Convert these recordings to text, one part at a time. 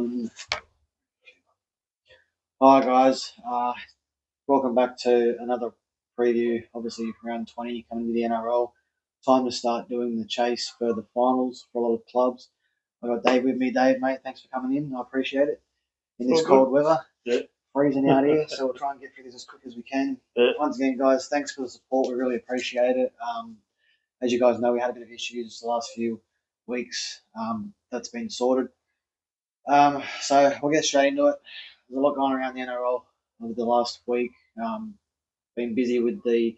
On. Hi guys, welcome back to another preview. Obviously, round 20 coming to the NRL. Time to start doing the chase for the finals for a lot of clubs. I've got Dave with me. Dave, mate, thanks for coming in. I appreciate it. In this cold weather, freezing out here, so we'll try and get through this as quick as we can. Once again, guys, thanks for the support. We really appreciate it. As you guys know, we had a bit of issues the last few weeks. That's been sorted. So we'll get straight into it. There's a lot going around the NRL over the last week. Been busy with the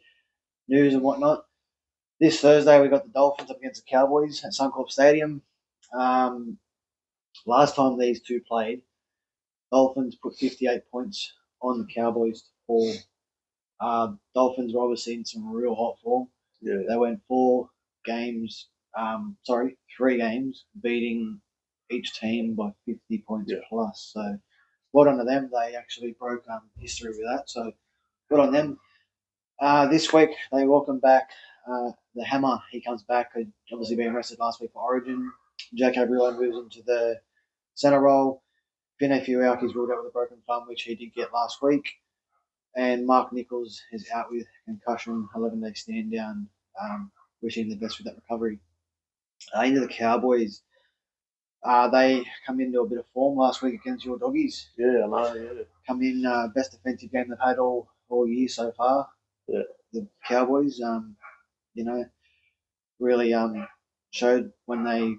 news and whatnot. This Thursday we got the Dolphins up against the Cowboys at Suncorp Stadium. Last time these two played, Dolphins put 58 points on the Cowboys to 4. Dolphins were obviously in some real hot form. Yeah. They went 3 games, beating each team by 50 points plus. So well done to them. They actually broke history with that. So good on them. This week they welcome back the Hammer. He comes back. He'd obviously been arrested last week for Origin. Jack Gabriel moves into the centre role. Vinay Fiuaki's ruled out with a broken thumb, which he did get last week. And Mark Nichols is out with concussion, 11-day stand down. Wishing him the best with that recovery. Into the Cowboys. They come into a bit of form last week against your Doggies. Yeah, I know, yeah. Come in best defensive game they've had all year so far. Yeah. The Cowboys, really showed when they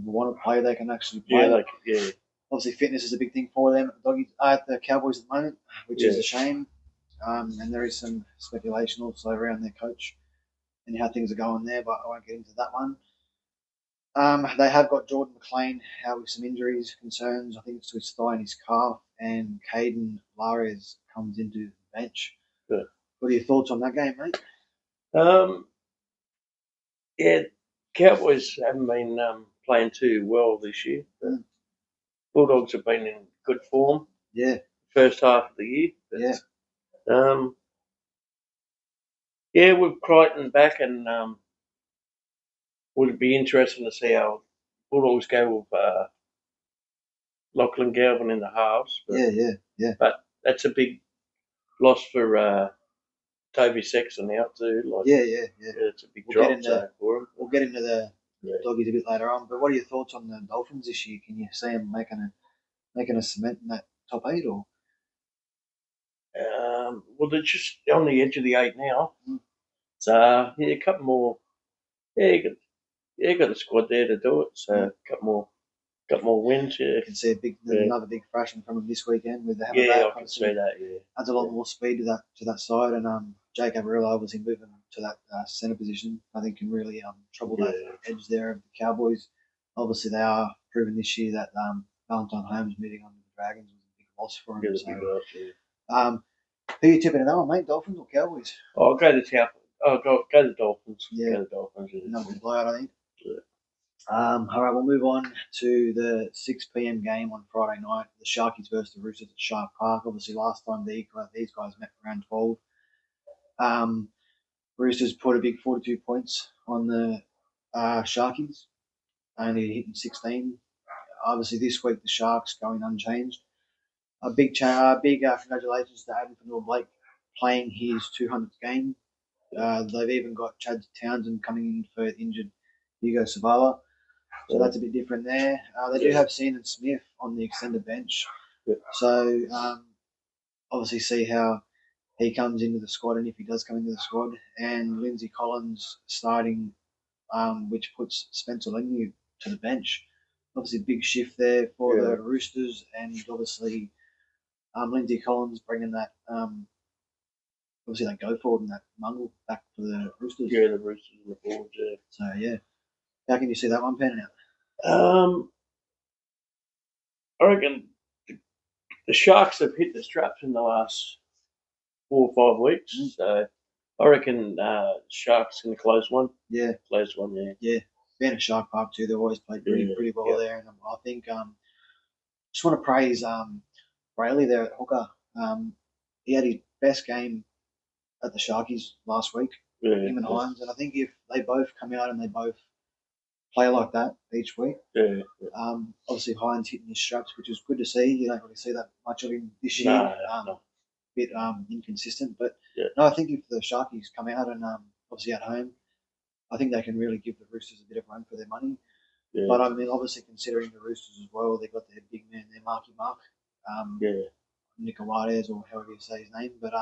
want to play, they can actually play. Yeah. Obviously, fitness is a big thing for them at the Cowboys at the moment, which is a shame. And there is some speculation also around their coach and how things are going there, but I won't get into that one. They have got Jordan McLean out with some injuries, concerns. I think it's to his thigh and his calf. And Caden Lares comes into the bench. Good. What are your thoughts on that game, mate? Yeah, Cowboys haven't been playing too well this year. But Bulldogs have been in good form. Yeah. First half of the year. But, with Crichton back, and would it be interesting to see how Bulldogs go with Lachlan Galvin in the halves. But, yeah. But that's a big loss for Toby Sexton out too. It's a big drop for him. We'll get into the Doggies a bit later on. But what are your thoughts on the Dolphins this year? Can you see them making a cement in that top 8 or? Well, they're just on the edge of the 8 now. So a couple more. You got a squad there to do it. So a couple more wins. You can see another big thrashing from them this weekend with the Hammer back. I can see that. Yeah, adds a lot more speed to that side, and Jake Gabriel obviously moving to that centre position. I think can really trouble that edge there of the Cowboys. Obviously, they are proving this year that Valentine Holmes moving on to the Dragons was a big loss for him. Who are you tipping in that one, mate? Dolphins or Cowboys? I'll go to Cowboys. Go the Dolphins. Yeah, go the Dolphins. Another big blowout, I think. Yeah. All right, we'll move on to the 6 p.m. game on Friday night. The Sharkies versus the Roosters at Shark Park. Obviously, last time these guys met round 12. Roosters put a big 42 points on the Sharkies, only hitting 16. Obviously, this week the Sharks going unchanged. A big congratulations to Adam Fanua-Blake playing his 200th game. They've even got Chad Townsend coming in for injured Hugo Savala. So that's a bit different there. They do have Seanan Smith on the extended bench. So obviously see how he comes into the squad and if he does come into the squad. And Lindsay Collins starting, which puts Spencer Leniu to the bench. Obviously big shift there for the Roosters, and obviously Lindsay Collins bringing that, obviously that go forward and that Mungle back for the Roosters. Yeah, the Roosters on the board, So, how can you see that one panning out? I reckon the Sharks have hit the straps in the last 4 or 5 weeks. So I reckon Sharks can close one. Yeah. Close one, Yeah. Being at Shark Park too, they've always played pretty well there. And I think just want to praise Brayley there at hooker. He had his best game at the Sharkies last week, him and Hines. And I think if they both come out and they both play like that each week. Yeah. Obviously, Hines hitting his straps, which is good to see. You don't really see that much of him this No, year. no. Bit inconsistent, but Yeah. no, I think if the Sharkies come out and obviously at home, I think they can really give the Roosters a bit of run for their money. Yeah. But I mean, obviously considering the Roosters as well, they've got their big man, their Marky Mark, Yeah. Nicowarez or however you say his name. But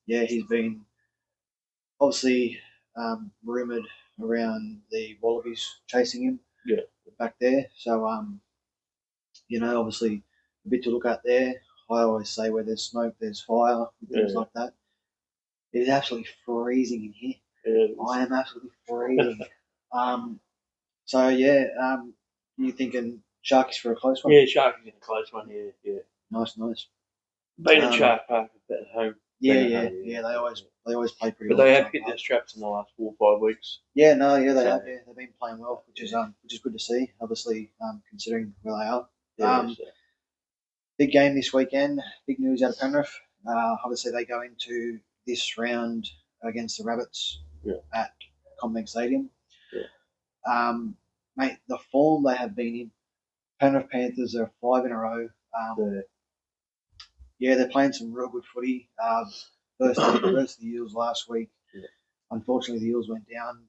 yeah, he's been obviously rumoured around the Wallabies chasing him. Yeah. Back there. So obviously a bit to look at there. I always say where there's smoke, there's fire, things Yeah. like that. It is absolutely freezing in here. Yeah. I am absolutely freezing. So yeah, you thinking Sharkies for a close one? Yeah, Sharkies in a close one. Yeah. Nice. Been at Shark Park at home. Yeah. They always play pretty But well. they have hit their straps in the last 4 or 5 weeks. Yeah, no, yeah, they have. Yeah, they've been playing well, which is good to see. Obviously, considering where they are. Yeah, Big game this weekend. Big news out of Penrith. Obviously, they go into this round against the Rabbits at CommBank Stadium. Yeah. Mate, the form they have been in. Penrith Panthers are 5 in a row. Yeah, they're playing some real good footy. Versus the Eels last week. Yeah. Unfortunately, the Eels went down.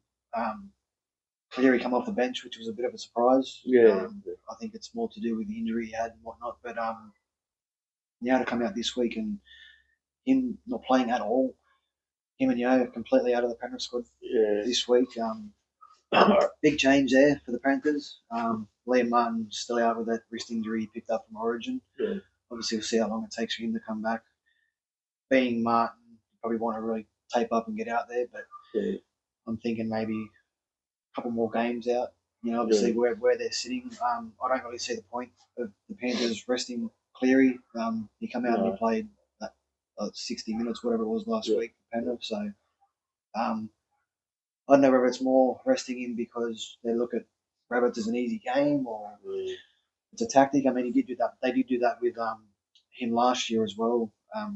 Cleary come off the bench, which was a bit of a surprise. Yeah. I think it's more to do with the injury he had and whatnot. But now to come out this week and him not playing at all, him and Yo completely out of the Penrith squad this week. Big change there for the Panthers. Liam Martin still out with that wrist injury he picked up from Origin. Yeah. Obviously, we'll see how long it takes for him to come back. Being Martin, you probably want to really tape up and get out there, but I'm thinking maybe a couple more games out. Obviously where they're sitting, I don't really see the point of the Panthers resting Cleary. He come out and he played 60 minutes, whatever it was last week for Penrith. So I don't know whether it's more resting him because they look at Rabbits as an easy game or it's a tactic. I mean, he did do that. They did do that with him last year as well.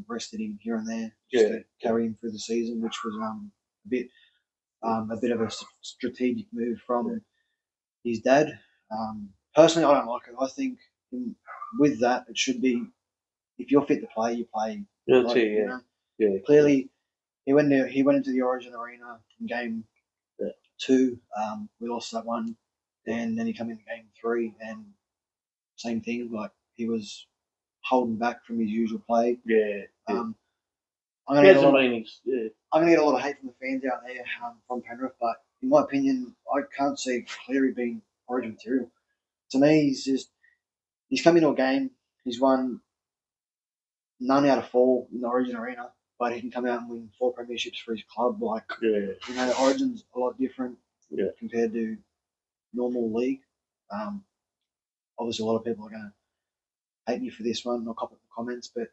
Rested him here and there just to carry him through the season, which was a bit of a strategic move from his dad. Personally, I don't like it. I think with that, it should be if you're fit to play, you play. Clearly, he went into the Origin Arena in game 2. We lost that one, and then he came into game 3, and same thing. Like he was holding back from his usual play. I'm gonna get a lot of hate from the fans out there from Penrith, but in my opinion, I can't see Cleary being Origin material. To me, he's come into a game, he's won none out of 4 in the Origin Arena, but he can come out and win 4 premierships for his club. Like, Origin's a lot different compared to normal league. Obviously, a lot of people are going to hate me for this one, not copy the comments, but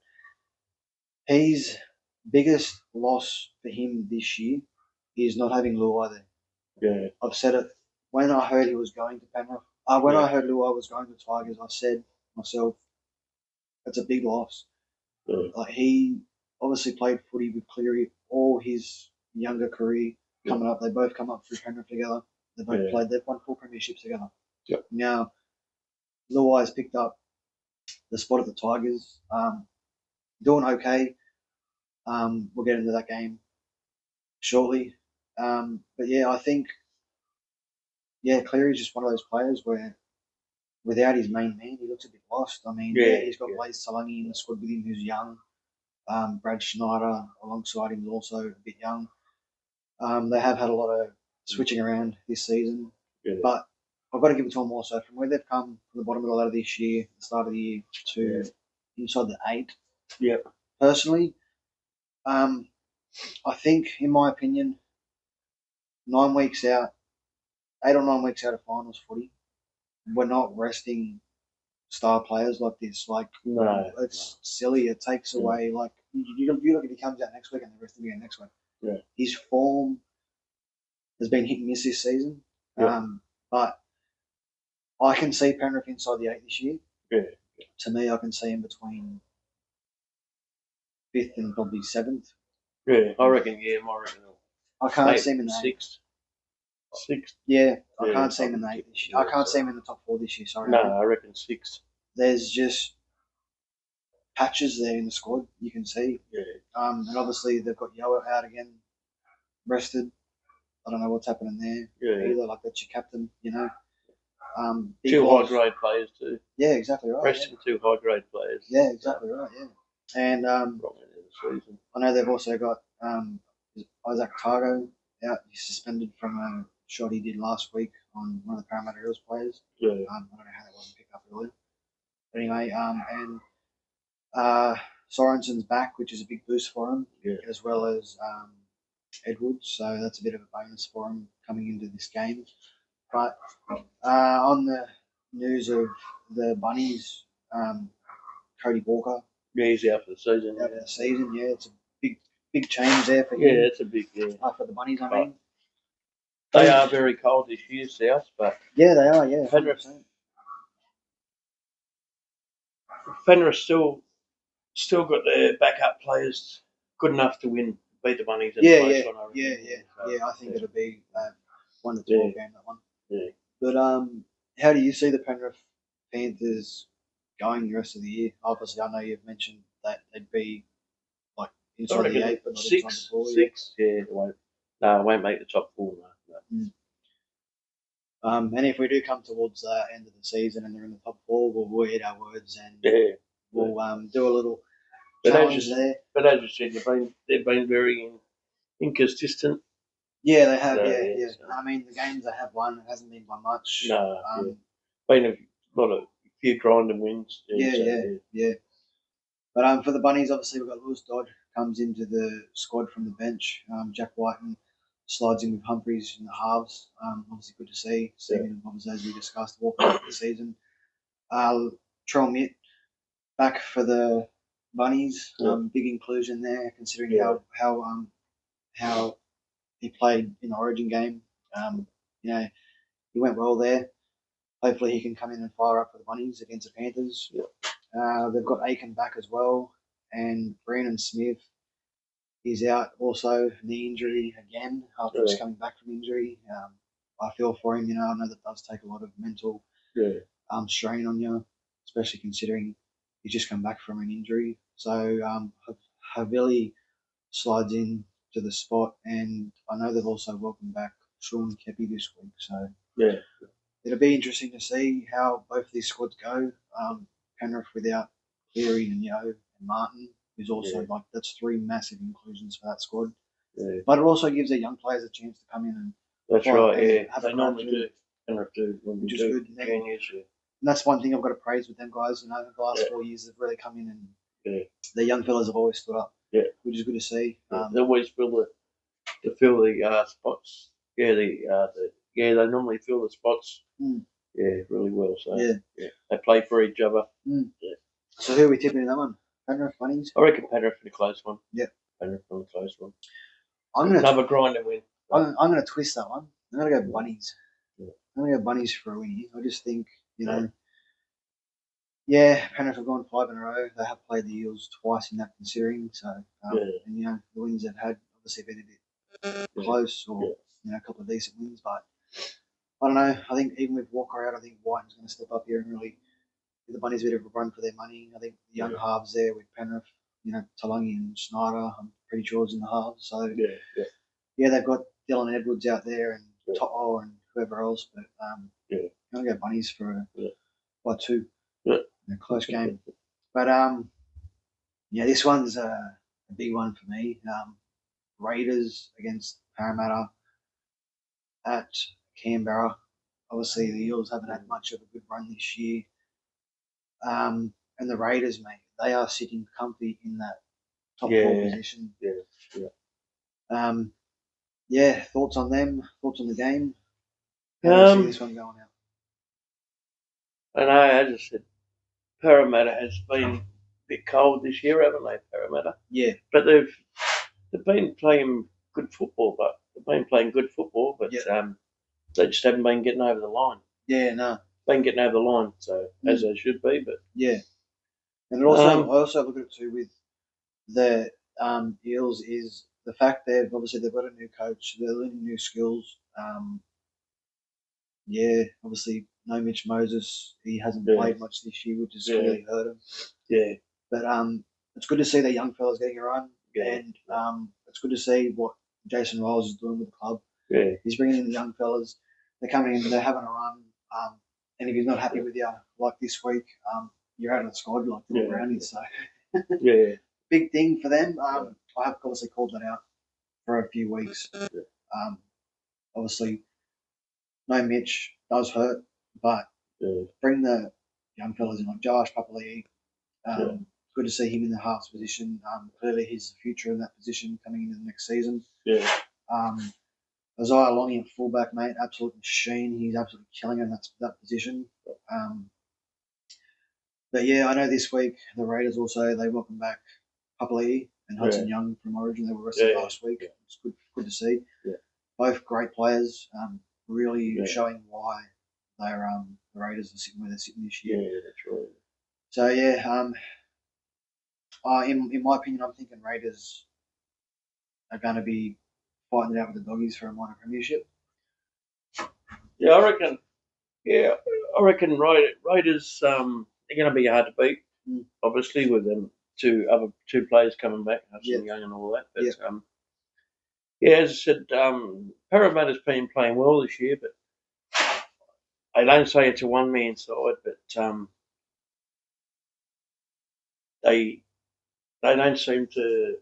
his biggest loss for him this year is not having Luai there. I've said it when I heard he was going to Penrith. When I heard Luai was going to Tigers, I said myself, it's a big loss. Like he obviously played footy with Cleary all his younger career coming up. They both come up through Penrith together. They both played. They've won 4 premierships together. Now, Luai's picked up the spot at the Tigers. Doing okay. We'll get into that game shortly. But yeah, I think Cleary's just one of those players where without his main man, he looks a bit lost. I mean, he's got Blaze Salangi in the squad with him who's young. Brad Schneider alongside him is also a bit young. They have had a lot of switching around this season, but I've got to give it to them also from where they've come from the bottom of the ladder this year, the start of the year, to inside the 8. Personally, I think, in my opinion, 9 weeks out, 8 or 9 weeks out of finals footy, we're not resting star players like this. Like, it's silly. It takes away, like, you look if he comes out next week and the rest of the game next week. His form has been hit and miss this season. But I can see Penrith inside the 8 this year. To me, I can see him between 5th and probably 7th. I reckon. I can't see him in the 6th. 6th. Yeah, I Yeah, can't see him in the probably 8 this year. yeah, I can't so- see him in the top 4 this year. Sorry, No, mate. I reckon 6th. There's just patches there in the squad you can see. Yeah, And obviously they've got Yoa out again, rested. I don't know what's happening there yeah. either. Like that's your captain, you know. Big 2 balls. high grade players too. Yeah, exactly right. Resting 2 high grade players. Yeah, exactly right. Yeah, and Wrong end of the season. I know they've also got Isaac Targo out. He's suspended from a shot he did last week on one of the Parramatta Eels players. Yeah, I don't know how that wasn't picked up earlier. But anyway, and Sorensen's back, which is a big boost for him, yeah, as well as Edwards. So that's a bit of a bonus for him coming into this game. But on the news of the Bunnies, Cody Walker yeah. He's out for the season. out for the season. Yeah, it's a big change there for Yeah, him. it's a big For the Bunnies, I mean. They are very cold this year, South, but Yeah, they are. Yeah, Penrith 100%. still got their backup players good enough to beat the Bunnies in Yeah, the yeah, close one. I reckon. yeah. I think yeah. it'll be 1-12 Yeah. game, that one. Yeah. But how do you see the Penrith Panthers going the rest of the year? Obviously, I know you've mentioned that they'd be like I inside reckon the 8, but not inside the 6, 4. 6. Yeah, it won't. No, it won't make the top 4. No. And if we do come towards the end of the season and they're in the top 4, we'll eat our words and Yeah. we'll do a little But challenge there. But as you said, they've been very inconsistent. Yeah, they have. So, Yeah. so- I mean, the games they have won, it hasn't been by much. No, Um, been a few grinding wins. Yeah. But for the Bunnies, obviously we've got Lewis Dodd comes into the squad from the bench. Jack Whiten slides in with Humphreys in the halves. Obviously good to see. Stephen, obviously as we discussed, walking out the season. Trell Mitt back for the Bunnies. Big inclusion there, considering how he played in the Origin game. He went well there. Hopefully he can come in and fire up for the Bunnies against the Panthers. They've got Aiken back as well, and Brandon Smith is out also, knee injury again after he's coming back from injury. I feel for him, I know that does take a lot of mental strain on you, especially considering he's just come back from an injury. So Havili slides in to the spot, and I know they've also welcomed back Sean Kepi this week. So it'll be interesting to see how both these squads go. Penrith without Cleary and Yeo and Martin, who's also that's 3 massive inclusions for that squad. Yeah. But it also gives their young players a chance to come in and That's fight right. and Yeah, have they a normally crack do. Penrith do when we which is do. good. Juniors, And that's one thing I've got to praise with them guys. The last 4 years they've really come in and the young fellas have always stood up. Yeah, which is good to see. They always fill the spots. Yeah, they normally fill the spots. Yeah, really well. So they play for each other. Yeah. So who are we tipping in that one? Penrith Bunnies? I reckon Penrith in a close one. Yeah. Penrith in a close one. Another grinder win. I'm going to twist that one. I'm going to go Bunnies. Yeah. I'm going to go Bunnies for a win. I just think, Penrith have gone 5 in a row. They have played the Eels twice in that considering. So, and the wins they've had obviously been a bit close or a couple of decent wins. But I don't know. I think even with Walker out, I think Whiten's going to step up here and really give the Bunnies a bit of a run for their money. I think the young halves there with Penrith, Talangi and Snyder, I'm pretty sure is in the halves. So they've got Dylan Edwards out there and To'o and whoever else. But I'm going to go Bunnies for by 2. A close game. But this one's a big one for me. Raiders against Parramatta at Canberra. Obviously, the Eels haven't had much of a good run this year. And the Raiders, mate, they are sitting comfy in that top 4 position. Thoughts on them? Thoughts on the game? How do you see this one going out? I know, as I said, Parramatta has been a bit cold this year, haven't they, Parramatta? Yeah. But they've been playing good football, but they just haven't been getting over the line. Yeah, no. Been getting over the line, so as they should be, but and it also I also look at it too with the Eels is the fact they've got a new coach, they're learning new skills. yeah, obviously no Mitch Moses. He hasn't Yeah. played much this year, which has Yeah. clearly hurt him. Yeah. But it's good to see the young fellas getting a run, Yeah. and it's good to see what Jason Riles is doing with the club. Yeah. He's bringing in the young fellas. They're coming in. They're having a run. And if he's not happy with you, like this week, you're out of the squad like Dylan Brown is. So Yeah. big thing for them. I have obviously called that out for a few weeks. Obviously, no Mitch does hurt, but bring the young fellas in like Josh Papali'i. Good to see him in the halves position. Clearly, he's the future in that position coming into the next season. Yeah. Isaiah Longy at fullback, mate, absolute machine. He's absolutely killing it in that position. But yeah, I know this week the Raiders also they welcome back Papali'i and Hudson Young from Origin. They were rested last week. It's good to see. Yeah. Both great players, really showing why they're the Raiders are sitting where they're sitting this year. Yeah, that's right. So yeah, in my opinion, I'm thinking Raiders are going to be fighting it out with the Doggies for a minor premiership. Yeah, I reckon. Yeah, I reckon Raiders. They're going to be hard to beat. Obviously, with them two players coming back, Hudson Young and all that. But yeah, as I said, Parramatta's been playing well this year, but I don't say it's a one-man side, but they don't seem to.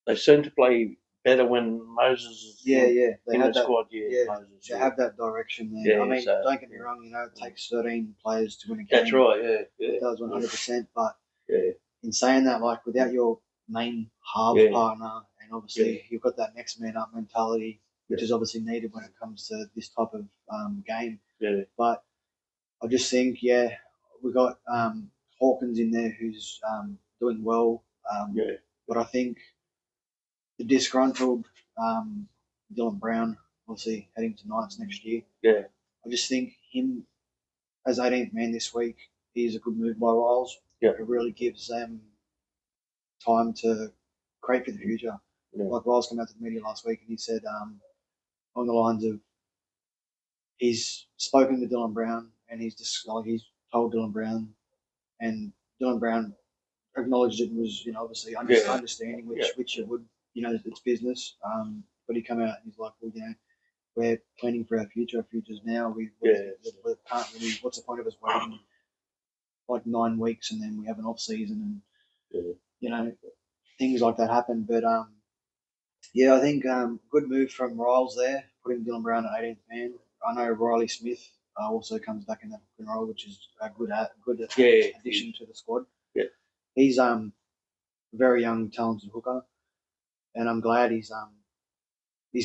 They seem to play better when Moses is They in have the that, squad. Moses, they have that direction there. Yeah, I mean, so, don't get me wrong. You know, it takes 13 players to win a game. That's right. Yeah, It does 100%. But yeah, in saying that, like without your main half partner, and obviously you've got that next man up mentality, which is obviously needed when it comes to this type of game. Yeah. But I just think, we got Hawkins in there who's doing well. But I think the disgruntled Dylan Brown, obviously heading to Knights next year. Yeah. I just think him as 18th man this week is a good move by Riles. Yeah. It really gives them time to create for the future. Yeah. Like Riles came out to the media last week and he said on the lines of he's spoken to Dylan Brown and he's told Dylan Brown and Dylan Brown acknowledged it and was obviously understanding which it would it's business. But he come out and he's like, well, we're planning for our future. Our future's now. We can't really. What's the point of us waiting like 9 weeks and then we have an off season and things like that happen. But I think good move from Riles there, putting Dylan Brown at 18th man. I know Riley Smith also comes back in that hooking role, which is a good addition to the squad. Yeah. He's very young, talented hooker, and I'm glad he's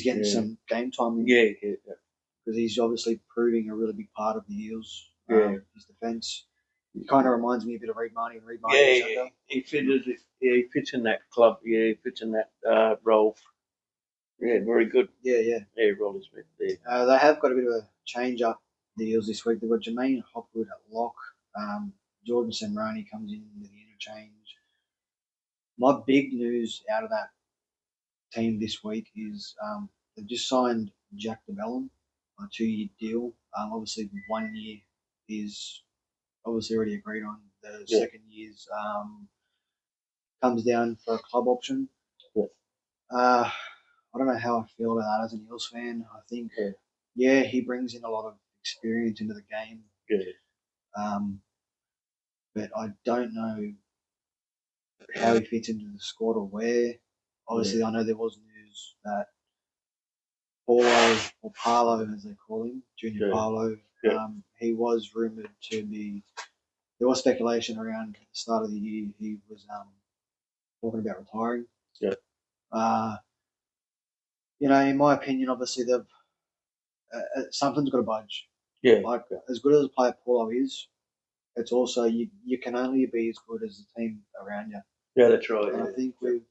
getting some game time in. Because he's obviously proving a really big part of the Eels. His defence. He kind of reminds me a bit of Reed Marnie and Reed Marnie. He fits in that club. Yeah, he fits in that role. Yeah, very good. Yeah, Riley Smith there. They have got a bit of a change up the Eels this week. They've got Jermaine Hopwood at lock. Jordan Semrani comes in with the interchange. My big news out of that team this week is they've just signed Jack DeBellin on a 2-year deal. Obviously, 1 year is obviously already agreed on. The second year's comes down for a club option. I don't know how I feel about that as an Eels fan. I think, he brings in a lot of experience into the game. But I don't know how he fits into the squad or where. Obviously, I know there was news that Paulo, or Parlo as they call him, Junior Parlo, he was rumoured to be. There was speculation around at the start of the year he was talking about retiring. In my opinion, obviously they've something's got to budge. Like as good as a player Paulo is, it's also you can only be as good as the team around you. Yeah, that's right. And I think with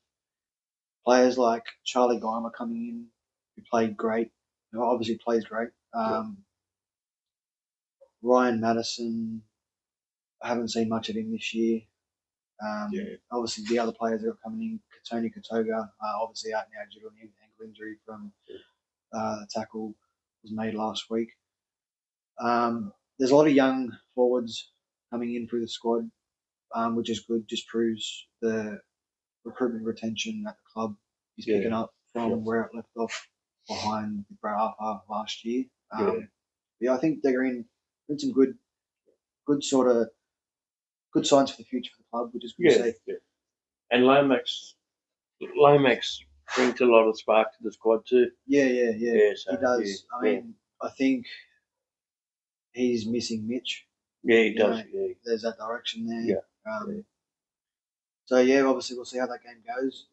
players like Charlie Geimer coming in, who played great, obviously plays great. Ryan Madison, I haven't seen much of him this year. Obviously, the other players that are coming in, Tony Katoga, obviously out now due to an ankle injury from the tackle. was made last week. There's a lot of young forwards coming in through the squad, which is good. Just proves the recruitment retention at the club is picking up from where it left off behind the last year. I think they're in some good sort of good signs for the future for the club, which is good to see. Yeah. And Lomax brings a lot of spark to the squad too. Yeah. So, he does. I mean, I think he's missing Mitch. Yeah, he does. There's that direction there. Yeah. So obviously we'll see how that game goes.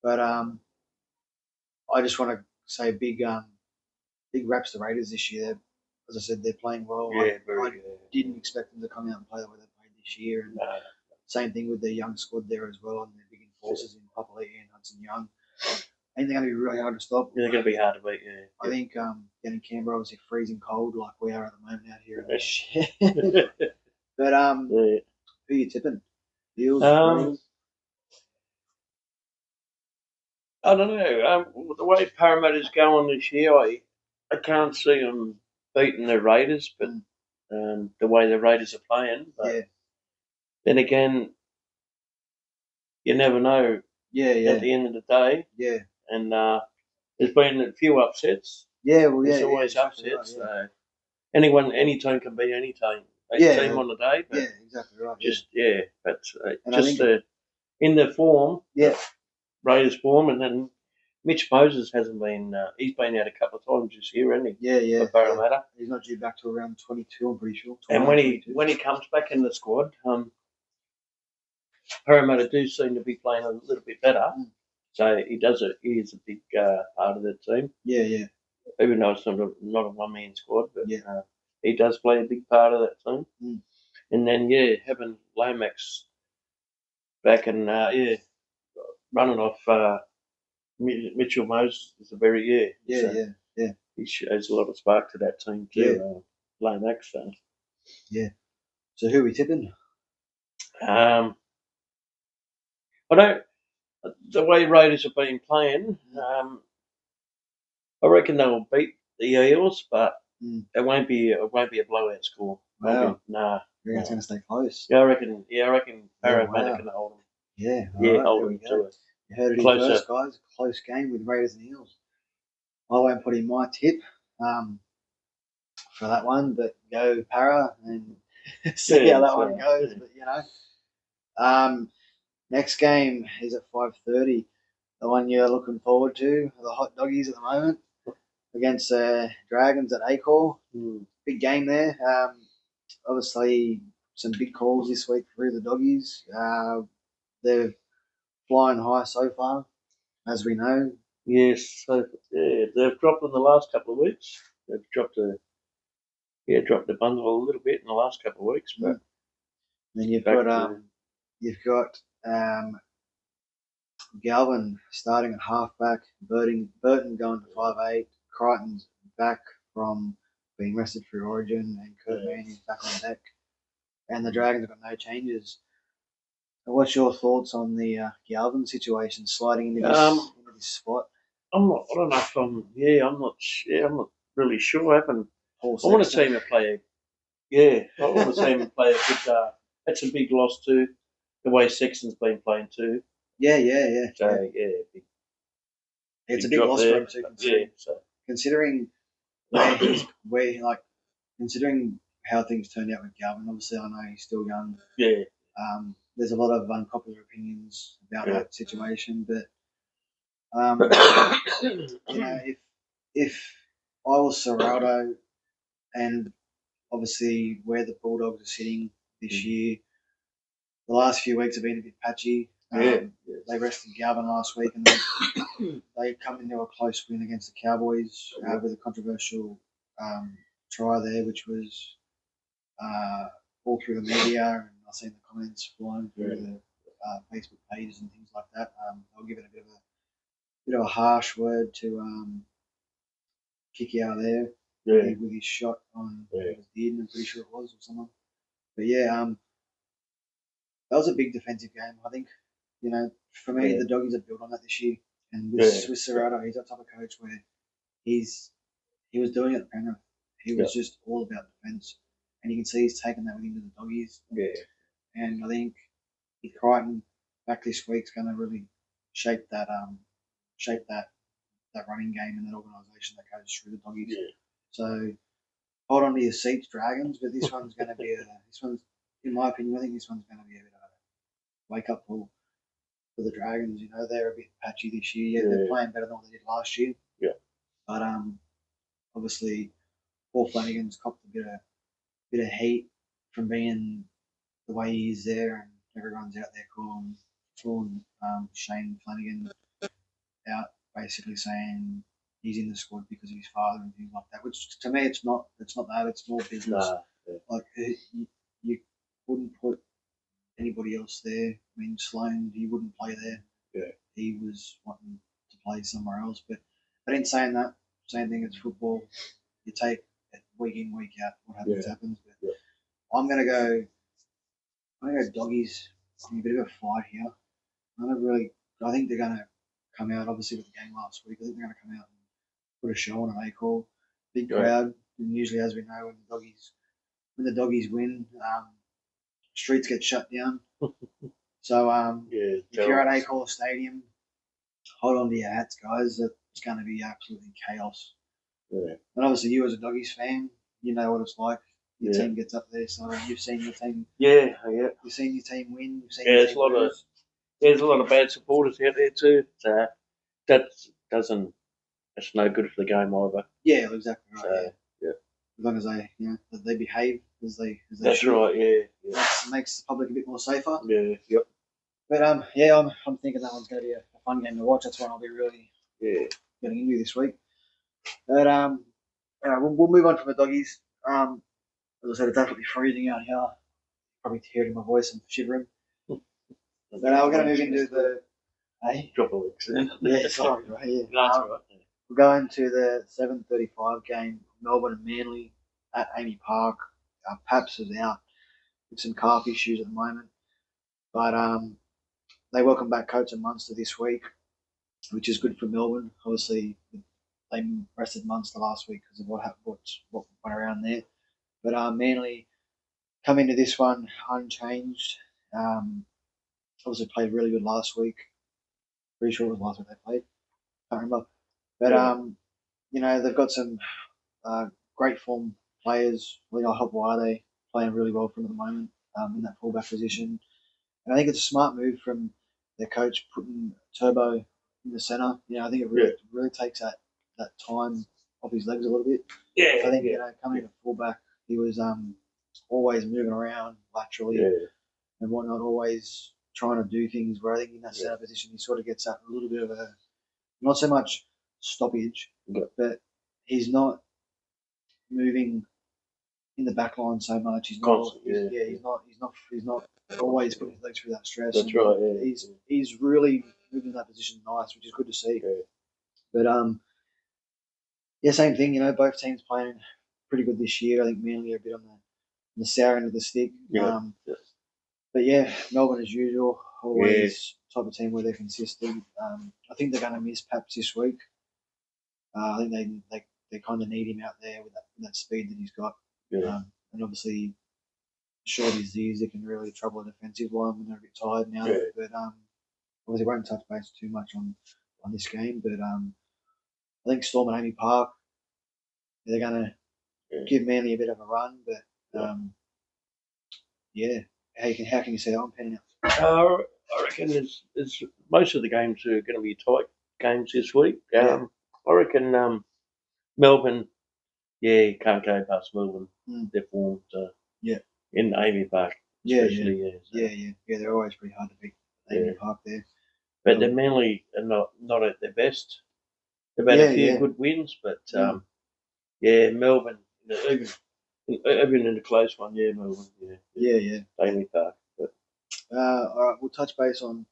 But I just want to say big raps to the Raiders this year. As I said, they're playing well. I didn't expect them to come out and play the way they played this year. And same thing with their young squad there as well, and their big enforcers in Papali'i and Hudson Young. I think they're going to be really hard to stop. Yeah, they're going to be hard to beat. Yeah. I think getting Canberra obviously freezing cold like we are at the moment out here. But who are you tipping? Eels, Raiders? I don't know. The way Parramatta's going this year, I can't see them beating the Raiders, but the way the Raiders are playing. But then again, you never know. At the end of the day. Yeah. And there's been a few upsets. Yeah, well, there's always upsets. Right, any team can beat any team. Team on the day. But exactly right. Just but and just in the form. Yeah. Raiders form, and then Mitch Moses hasn't been. He's been out a couple of times this year, hasn't he? Yeah. For Parramatta. He's not due back to around 22. I'm pretty sure. And when he comes back in the squad, Parramatta do seem to be playing a little bit better. So he is a big part of the team. Yeah. Even though it's not a one-man squad, but he does play a big part of that team. And then having Lomax back and running off Mitchell Moses is a very he shows a lot of spark to that team too. Lomax. So who are we tipping? I don't. The way Raiders have been playing, I reckon they will beat the Eels, but it won't be a blowout score. Wow. Nah. You're going to stay close. Yeah, I reckon Parramatta can hold them. Yeah. Hold them to it. You heard it here first, guys. Close game with Raiders and Eels. I won't put in my tip for that one, but go Para and see how that one goes. But next game is at 5:30. The one you're looking forward to, the Hot Doggies at the moment against Dragons at Acor. Big game there. Obviously, some big calls this week for the Doggies. They're flying high so far, as we know. Yes, so they've dropped in the last couple of weeks. They've dropped the bundle a little bit in the last couple of weeks, but then you've got Galvin starting at halfback, Burton going to 5'8", Crichton's back from being rested through Origin, and Kurt Manning's back on deck. And the Dragons have got no changes. So what's your thoughts on the Galvin situation sliding into this spot? I'm not really sure. I want to see him play. I want to see him play a good. That's a big loss too. The way Sexton's been playing too. Yeah. So it's a big loss for him too. Considering considering how things turned out with Galvin. Obviously, I know he's still young. Yeah. There's a lot of unpopular opinions about that situation, but if I was Serrato, and obviously where the Bulldogs are sitting this year, the last few weeks have been a bit patchy. They rested Galvin last week, and they come into a close win against the Cowboys with a controversial try there, which was all through the media, and I've seen the comments flying through the Facebook pages and things like that. They'll give it a bit of a harsh word to Kiki out there with his shot on his beard, I'm pretty sure it was, or someone. But that was a big defensive game. I think, for me, the Doggies have built on that this year. And with Serrato, he's that type of coach where he's he was doing it at Penrith. He was just all about defence, and you can see he's taken that with him to the Doggies. Yeah. And I think if Crichton back this week's going to really shape that that running game and that organisation that goes through the Doggies. Yeah. So hold on to your seats, Dragons. But this one's going to be in my opinion, I think this one's going to be a bit of a wake up call for the Dragons. You know, they're a bit patchy this year. Yeah, they're playing better than what they did last year. Yeah. But obviously, Paul Flanagan's copped a bit of heat from being the way he is there, and everyone's out there calling Shane Flanagan out, basically saying he's in the squad because of his father and things like that. Which to me, it's not. It's not that. It's more business. Nah, yeah. Like you wouldn't put anybody else there. I mean, Sloan, he wouldn't play there. Yeah. He was wanting to play somewhere else. But in saying that, same thing. It's football. You take it week in, week out. What happens happens. But I'm gonna go Doggies. In a bit of a fight here. I think they're gonna come out. Obviously, with the game last week, I think they're gonna come out and put a show on an A-call. Big crowd. And usually, as we know, when the doggies win, streets get shut down. So if you're at A-call Stadium, hold on to your hats, guys. It's going to be absolutely chaos. Yeah. And obviously, you as a doggies fan, you know what it's like. Your team gets up there, so you've seen your team. Yeah. You've seen your team win. You've seen there's a lot of bad supporters out there too. So it's no good for the game either. Yeah, exactly right. So, yeah. As long as they behave as they That's should. right. Yeah. Makes the public a bit more safer. Yeah. Yep. But I'm thinking that one's going to be a fun game to watch. That's one I'll be really getting into this week. But we'll move on from the doggies. As I said, it's absolutely freezing out here. Probably hearing my voice and shivering. But we're going to move into the. Hey? Drop a lick then. Yeah, sorry, right? Yeah. That's right. We're going to the 7:35 game, Melbourne and Manly at Amy Park. Paps is out with some calf issues at the moment, but they welcome back Coates and Munster this week, which is good for Melbourne. Obviously, they rested Munster last week because of what went around there. But Manly come into this one unchanged. Obviously played really good last week. Pretty sure it was last week they played. Can't remember. But they've got some great form players. Leo Hopewade playing really well for them at the moment in that fullback position. And I think it's a smart move from their coach putting Turbo in the centre. I think it really takes that time off his legs a little bit. Yeah. I think coming in at fullback, he was always moving around laterally and whatnot, always trying to do things. Where I think in that centre position, he sort of gets that a little bit of a not so much stoppage, but he's not moving in the back line so much. He's not. He's not always putting his legs through that stress. That's right. Yeah. He's really moving in that position nice, which is good to see. Yeah. But same thing. Both teams playing pretty good this year. I think Manly are a bit on the sour end of the stick. But Melbourne as usual, always type of team where they're consistent. I think they're going to miss Paps this week. I think they kind of need him out there with that speed that he's got. And obviously, shorties that can really trouble a defensive line when they're a bit tired now. But obviously, won't touch base too much on this game. But I think Storm and Amy Park, they're going to give Manly a bit of a run. But how can you say that one, Penny? I reckon it's most of the games are going to be tight games this week. I reckon Melbourne, you can't go past Melbourne. They're formed in Amy Park, especially. They're always pretty hard to beat Amy Park there. But they're mainly not at their best. They've had a few good wins, but Melbourne, even in the close one, Melbourne, Amy Park. But all right, we'll touch base on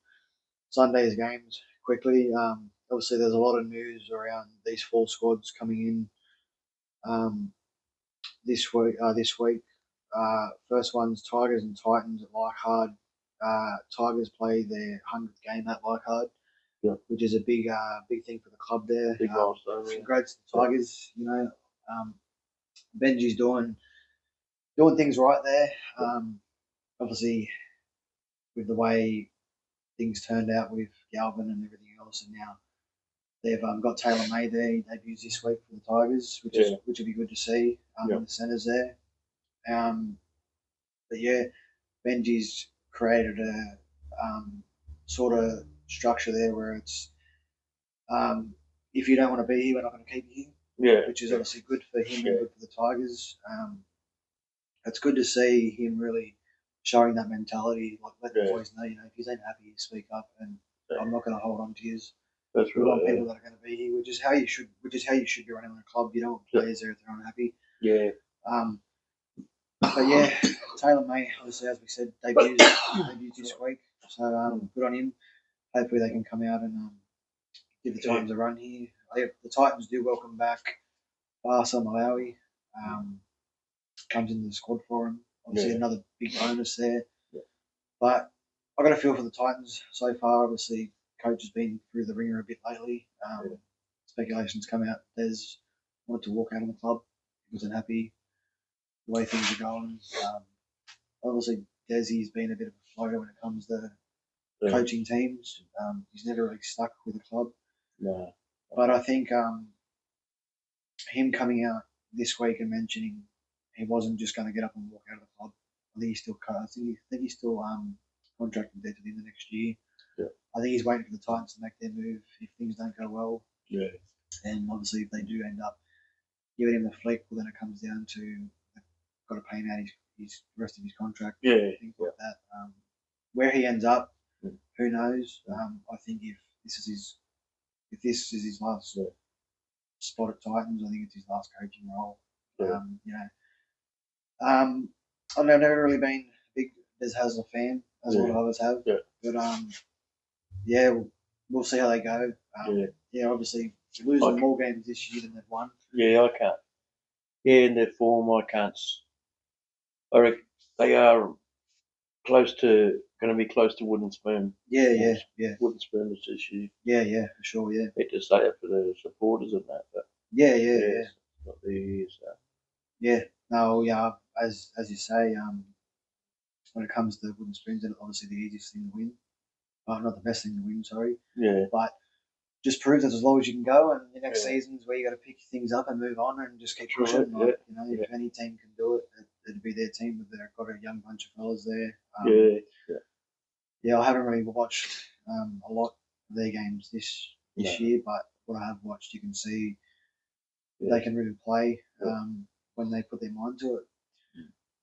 Sunday's games quickly. Obviously, there's a lot of news around these 4 squads coming in this week. First one's Tigers and Titans at Leichhardt. Tigers play their 100th game at Leichhardt, which is a big thing for the club there. Big milestone. Congrats to the Tigers. Benji's doing things right there. Obviously, with the way things turned out with Galvin and everything else, and now they've got Taylor May there. He debuts this week for the Tigers, which will be good to see in the centres there. But yeah, Benji's created a sort of structure there where it's if you don't want to be here, we're not going to keep you here. Yeah. Which is obviously good for him and good for the Tigers. It's good to see him really showing that mentality, like let the boys know, if you ain't happy, speak up, and I'm not going to hold on to you. That's we right. want people that are going to be here, which is how you should be running a club. You don't want players there if they're unhappy. Yeah. But yeah, Taylor May, obviously, as we said, debuts this week. So good on him. Hopefully they can come out and give the Titans a run here. The Titans do welcome back Barca Malawi. Comes into the squad for him. Obviously another big bonus there. Yeah. But I got a feel for the Titans so far. Obviously, coach has been through the ringer a bit lately. Speculations come out. Des wanted to walk out of the club. He wasn't happy the way things are going. Obviously, Desi's been a bit of a floater when it comes to coaching teams. He's never really stuck with a club. No. But I think him coming out this week and mentioning he wasn't just going to get up and walk out of the club. I think he's still contracted there to the end of next year. Yeah. I think he's waiting for the Titans to make their move if things don't go well. Yeah. And obviously, if they do end up giving him the flick, well, then it comes down to they've got to pay him out his rest of his contract. Yeah. Things like that. Where he ends up, who knows? I think if this is his last spot at Titans, I think it's his last coaching role. I've never really been a big Des Hasler fan, as a lot of others have. Yeah. But we'll see how they go. Obviously losing more games this year than they've won. Yeah, I can't. Yeah, in their form, I can't. I reckon they are going to be close to Wooden Spoon. Yeah. Wooden Spoon is this year. Yeah, for sure. Yeah. Hate to say it for the supporters and that, but yeah. Not the years. Yeah. No. Yeah. As you say, when it comes to Wooden Spoons, it's obviously the easiest thing to win. Not the best thing to win, sorry. Yeah. But just proves that as low as you can go, and the next season's where you got to pick things up and move on and just keep pushing. If any team can do it, it'd be their team. But they've got a young bunch of fellas there. I haven't really watched a lot of their games this year, but what I have watched, you can see they can really play when they put their mind to it.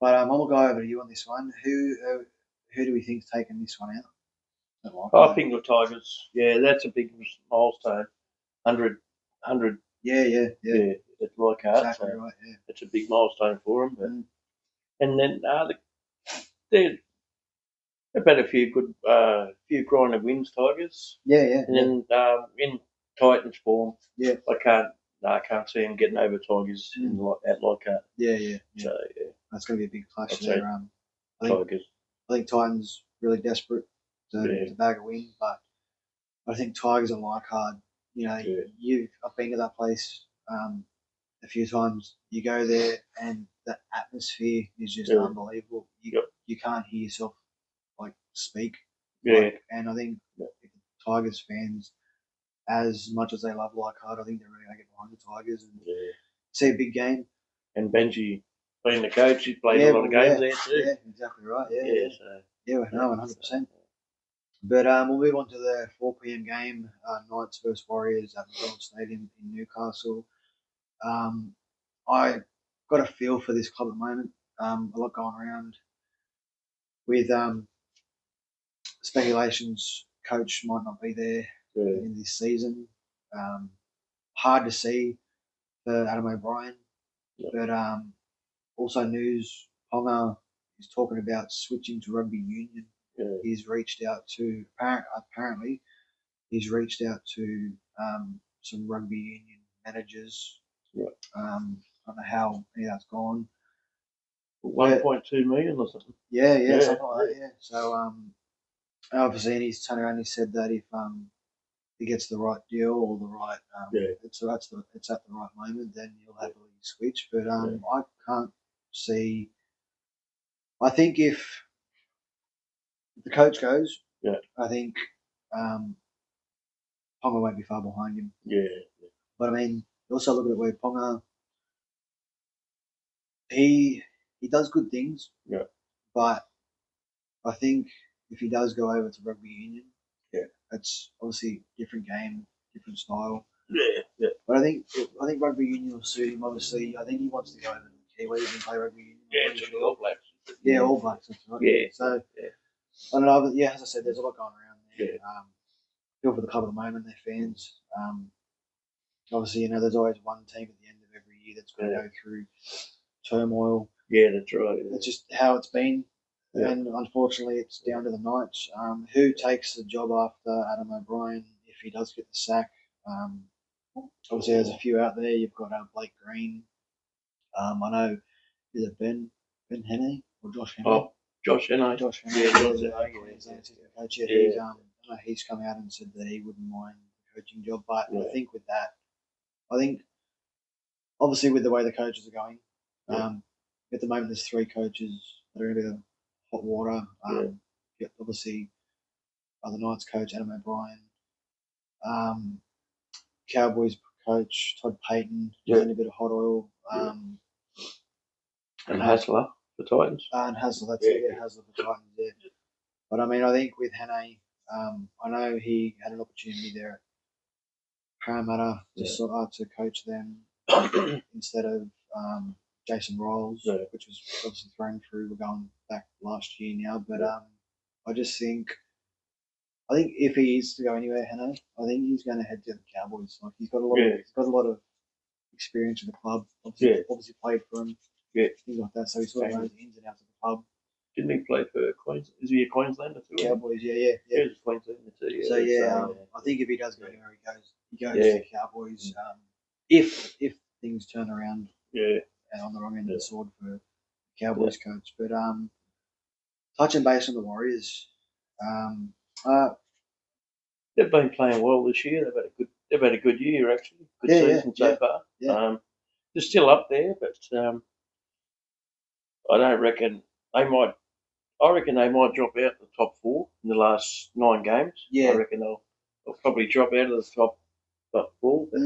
But I'll go over to you on this one. Who do we think's taken this one out? I think the Tigers. Yeah, that's a big milestone. 100. Yeah. It's like that. Exactly right. Yeah. It's a big milestone for them. But, and then they've had a few good, few grinding wins, Tigers. Yeah. And then in Titans form, I can't see them getting over Tigers like that. Yeah. So that's going to be a big clash there. Tigers. I think Titans really desperate to bag a win, but I think Tigers are like hard. I've been to that place a few times. You go there and the atmosphere is just unbelievable. You can't hear yourself speak. And I think if the Tigers fans, as much as they love Leichhardt, I think they're really going to get behind the Tigers and see a big game. And Benji, being the coach, he played a lot of games there too. Yeah, exactly right. Yeah, 100%. But we'll move on to the 4 p.m. game, Knights versus Warriors at McDonald Stadium in Newcastle. I got a feel for this club at the moment. A lot going around with speculations. Coach might not be there in this season. Hard to see for Adam O'Brien. But also news, Ponga is talking about switching to rugby union. He's reached out to apparently he's reached out to some rugby union managers. I don't know how that's gone. 1.2 million or something. Yeah, something like that. Yeah. So obviously, and he's turned around and he said that if he gets the right deal or the right it's at the right moment, then he'll happily switch. But I can't see. I think if the coach goes, I think Ponga won't be far behind him. Yeah. But I mean, also look at it where Ponga he does good things. Yeah. But I think if he does go over to rugby union, yeah, it's obviously different game, different style. Yeah. But I think rugby union will suit him. Obviously, I think he wants to go over to the Kiwis and play rugby union. Yeah, to the All Blacks. Yeah, All Blacks. That's right. Yeah. So yeah. I don't know. But yeah, as I said, there's a lot going around there. Yeah. Feel for the club at the moment, their fans. Obviously, there's always one team at the end of every year that's going to go through turmoil. Yeah, that's right. That's just how it's been. Yeah. And unfortunately, it's down to the Knights. Who takes the job after Adam O'Brien if he does get the sack? Obviously, there's a few out there. You've got Blake Green. I know, is it Ben Henney or Josh Henney? Oh, Josh Henney. Josh Henney. Yeah, Josh Henney. He's come out and said that he wouldn't mind the coaching job. But I think with that, obviously with the way the coaches are going, at the moment there's 3 coaches that are in a bit of hot water. Obviously, the Knights coach Adam O'Brien, Cowboys coach Todd Payton, who's in a bit of hot oil. And Hasler for Titans. And Hasler, that's it. Yeah, Hasler for Titans. Yeah. But I mean, I think with Hannay, I know he had an opportunity there at Parramatta to coach them instead of Jason Rolls, which was obviously thrown through. We're going back last year now, but I just think if he is to go anywhere, Hannay, I think he's going to head to the Cowboys. Like he's got a lot of experience in the club. Obviously played for him. Yeah, things like that. So he sort of knows the ins and outs of the club. Didn't he play for Queens? Is he a Queenslander too? Cowboys, yeah. He's a Queenslander too. Yeah. So I think if he does go anywhere, he goes to the Cowboys. If things turn around, and on the wrong end of the sword for the Cowboys coach. But touching base on the Warriors, they've been playing well this year. They've had a good year actually. Good season so far. Yeah. They're still up there, but I don't reckon they might. I reckon they might drop out of the top 4 in the last 9 games. Yeah. I reckon they'll probably drop out of the top 4. But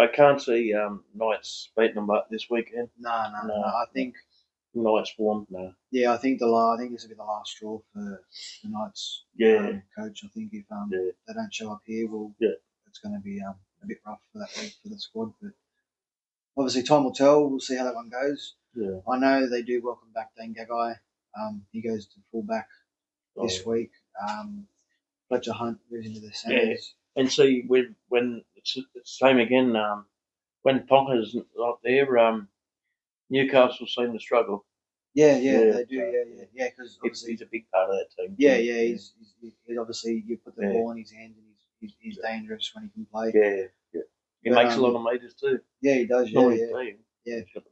I can't see Knights beating them up this weekend. No. I think Knights won. No. Yeah, I think this will be the last straw for the Knights coach. I think if they don't show up here, it's going to be a bit rough for that week for the squad. But obviously, time will tell. We'll see how that one goes. Yeah. I know they do welcome back Dane Gagai. He goes to fullback this week. Fletcher Hunt moves into the centres. And see, when it's the same again, when Ponga's not there, Newcastle seem to struggle. Yeah, they do. Yeah, because he's a big part of that team. Yeah. He's obviously you put the ball in his hands and he's dangerous when he can play. Yeah. He makes a lot of meters too. Yeah, he does. Yeah.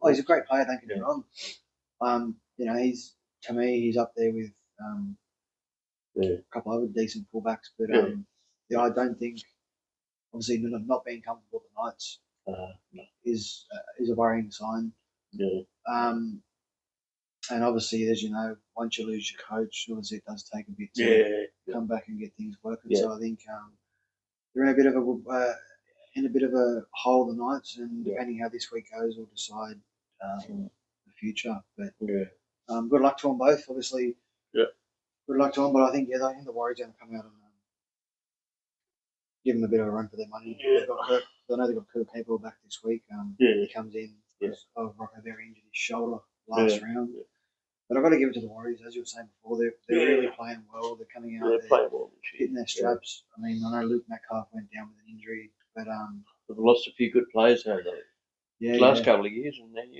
Oh, he's a great player. Don't get me wrong. He's up there with a couple of other decent fullbacks, but I don't think obviously not being comfortable at the Knights is a worrying sign. Yeah. And obviously, as you know, once you lose your coach, obviously it does take a bit to come back and get things working. So I think they're in a bit of a hole, the Knights, and depending how this week goes, will decide the future. But good luck to them both. Obviously, good luck to them. But I think the Warriors are going to come out and give them a bit of a run for their money. Yeah. I know they've got Kurt Capewell back this week. He comes in because Rocco Berry injured his shoulder last round. Yeah. But I've got to give it to the Warriors, as you were saying before. They're really playing well. They're coming out. They're playing well. Hitting their straps. I mean, I know Luke Metcalf went down with an injury, but they've lost a few good players, haven't they? The last couple of years, and then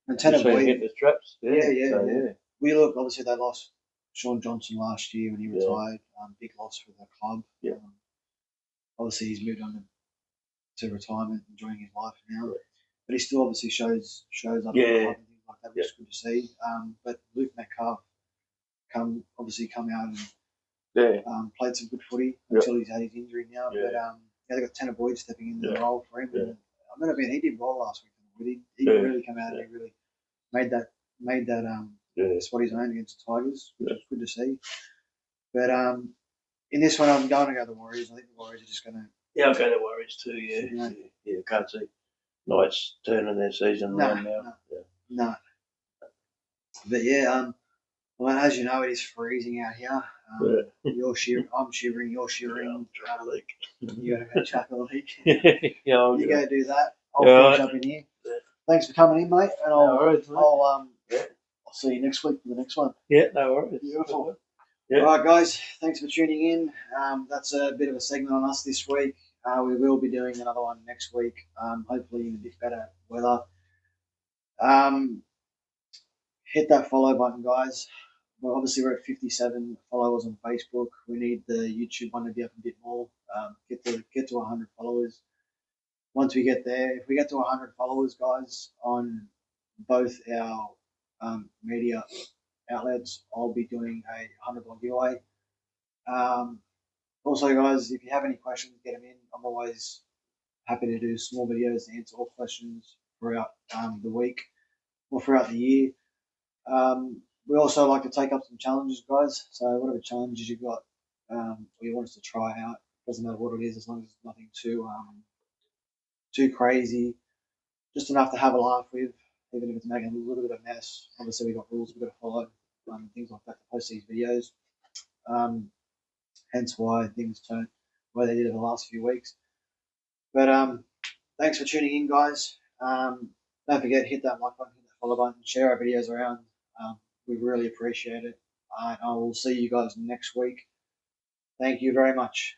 and Tanner Boyd hitting the straps. We look obviously they lost Sean Johnson last year when he retired. Big loss for the club. Yeah. Obviously, he's moved on to retirement, enjoying his life now. Yeah. But he still obviously shows up at the club and things like that, which is good to see. But Luke Metcalf come out and played some good footy until he's had his injury now. But they've got Tanner Boyd stepping into the role for him. And I'm gonna be. He did well last week. He Yeah, really came out and he really made that yeah, spot his own against the Tigers, which yeah. was good to see. But in this one, I'm going to go the Warriors. I think the Warriors are just gonna. Yeah, I'll go to Warriors too. Yeah, You know, yeah. Can't see Knights turning their season no, around now. no, Yeah, no. But yeah, well, as you know, it is freezing out here. yeah. I'm shivering. You're Yeah, shivering. I'm trying to leak. You gotta go chuck a leak. Yeah, I'll You go. go do that. I'll Yeah, finish all up in here. right. Thanks for coming in, mate. And No worries, mate. Yeah, I'll see you next week for the next one. yeah, no worries. Beautiful. Yeah. All right, guys. Thanks for tuning in. That's a bit of a segment on us this week. We will be doing another one next week. Hopefully in a bit better weather. Um, hit that follow button, guys. Well, obviously we're at 57 followers on Facebook. We need the YouTube one to be up a bit more. Get to 100 followers. Once we get there, if we get to 100 followers, guys, on both our media outlets, I'll be doing a $100 giveaway. Um, Also, guys, if you have any questions, get them in. I'm always happy to do small videos to answer all questions throughout the week or throughout the year. We also like to take up some challenges, guys. So whatever challenges you've got or you want us to try out, doesn't matter what it is, as long as it's nothing too crazy, just enough to have a laugh with, even if it's making a little bit of a mess. Obviously, we've got rules we've got to follow, things like that to post these videos. Hence why things turned where they did in the last few weeks. But thanks for tuning in, guys. Don't forget, hit that like button, hit that follow button, share our videos around. We really appreciate it. I will see you guys next week. Thank you very much.